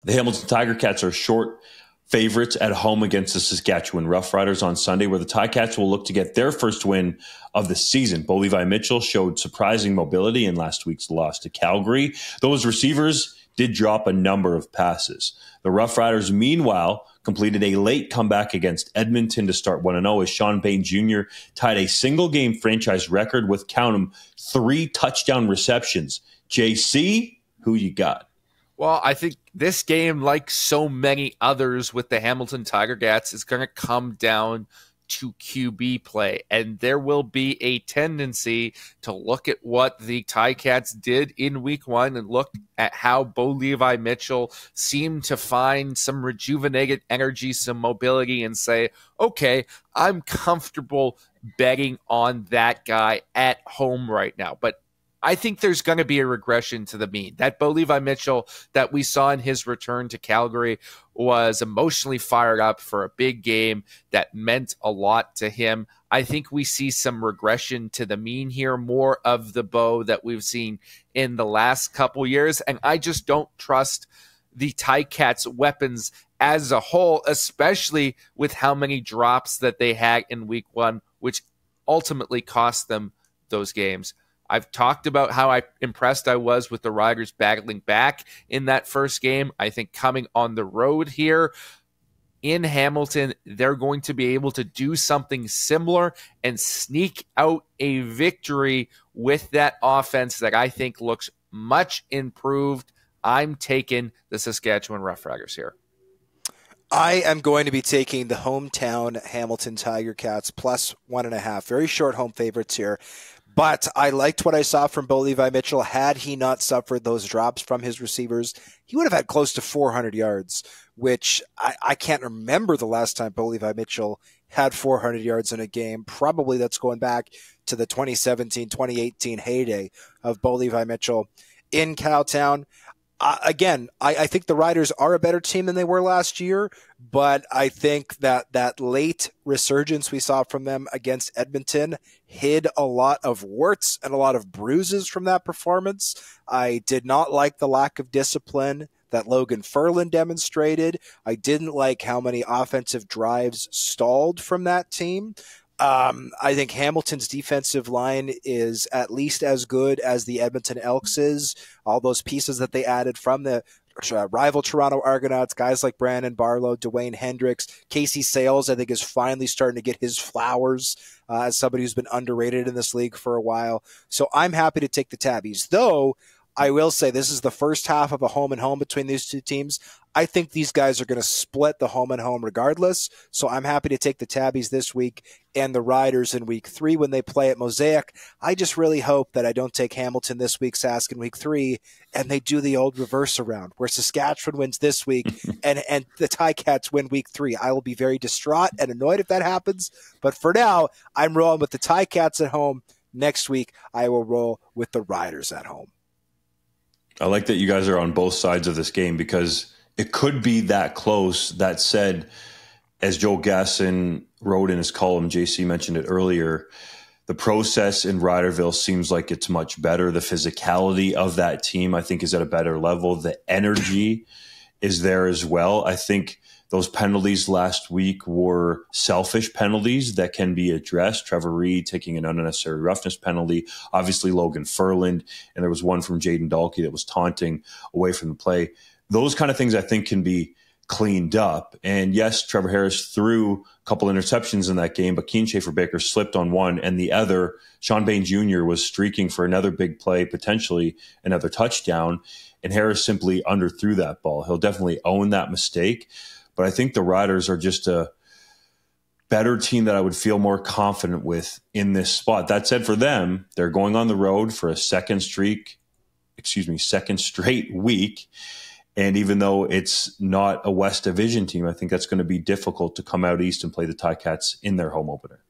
The Hamilton Tiger Cats are short favorites at home against the Saskatchewan Roughriders on Sunday, where the Ticats will look to get their first win of the season. Bo Levi Mitchell showed surprising mobility in last week's loss to Calgary. Those receivers did drop a number of passes. The Roughriders, meanwhile, completed a late comeback against Edmonton to start 1-0 as Sean Payne Jr. tied a single-game franchise record with, count 'em, 3 touchdown receptions. JC, who you got? Well, I think this game, like so many others with the Hamilton Tiger Cats, is going to come down to QB play. And there will be a tendency to look at what the Ticats did in week 1 and look at how Bo Levi Mitchell seemed to find some rejuvenated energy, some mobility, and say, okay, I'm comfortable betting on that guy at home right now. But I think there's going to be a regression to the mean. That Bo Levi Mitchell that we saw in his return to Calgary was emotionally fired up for a big game that meant a lot to him. I think we see some regression to the mean here, more of the Bo that we've seen in the last couple years. And I just don't trust the Ticats' weapons as a whole, especially with how many drops that they had in week 1, which ultimately cost them those games. I've talked about how impressed I was with the Riders battling back in that first game. I think coming on the road here in Hamilton, they're going to be able to do something similar and sneak out a victory with that offense that I think looks much improved. I'm taking the Saskatchewan Roughriders here. I am going to be taking the hometown Hamilton Tiger Cats plus 1.5. Very short home favorites here. But I liked what I saw from Bo Levi Mitchell. Had he not suffered those drops from his receivers, he would have had close to 400 yards, which I can't remember the last time Bo Levi Mitchell had 400 yards in a game. Probably that's going back to the 2017-2018 heyday of Bo Levi Mitchell in Cowtown. Again, I think the Riders are a better team than they were last year, but I think that late resurgence we saw from them against Edmonton hid a lot of warts and a lot of bruises from that performance. I did not like the lack of discipline that Logan Ferland demonstrated. I didn't like how many offensive drives stalled from that team. I think Hamilton's defensive line is at least as good as the Edmonton Elks is. All those pieces that they added from the rival Toronto Argonauts, guys like Brandon Barlow, Dwayne Hendricks, Casey Sales, I think is finally starting to get his flowers as somebody who's been underrated in this league for a while. So I'm happy to take the Tabbies, though I will say this is the first half of a home and home between these two teams. I think these guys are going to split the home and home regardless. So I'm happy to take the Tabbies this week and the Riders in week 3 when they play at Mosaic. I just really hope that I don't take Hamilton this week, Sask in week 3, and they do the old reverse around where Saskatchewan wins this week and the Ticats win week 3. I will be very distraught and annoyed if that happens. But for now, I'm rolling with the Ticats at home. Next week, I will roll with the Riders at home. I like that you guys are on both sides of this game because it could be that close. That said, as Joel Gasson wrote in his column, JC mentioned it earlier, the process in Riderville seems like it's much better. The physicality of that team, I think, is at a better level. The energy is there as well. I think those penalties last week were selfish penalties that can be addressed. Trevor Reed taking an unnecessary roughness penalty, obviously Logan Ferland, and there was one from Jaden Dahlke that was taunting away from the play. Those kind of things I think can be cleaned up. And yes, Trevor Harris threw a couple interceptions in that game, but Keen Schaefer-Baker slipped on one, and the other, Sean Payne Jr., was streaking for another big play, potentially another touchdown, and Harris simply underthrew that ball. He'll definitely own that mistake. But I think the Riders are just a better team that I would feel more confident with in this spot. That said, for them, they're going on the road for a second straight week. And even though it's not a West Division team, I think that's going to be difficult to come out east and play the Ticats in their home opener.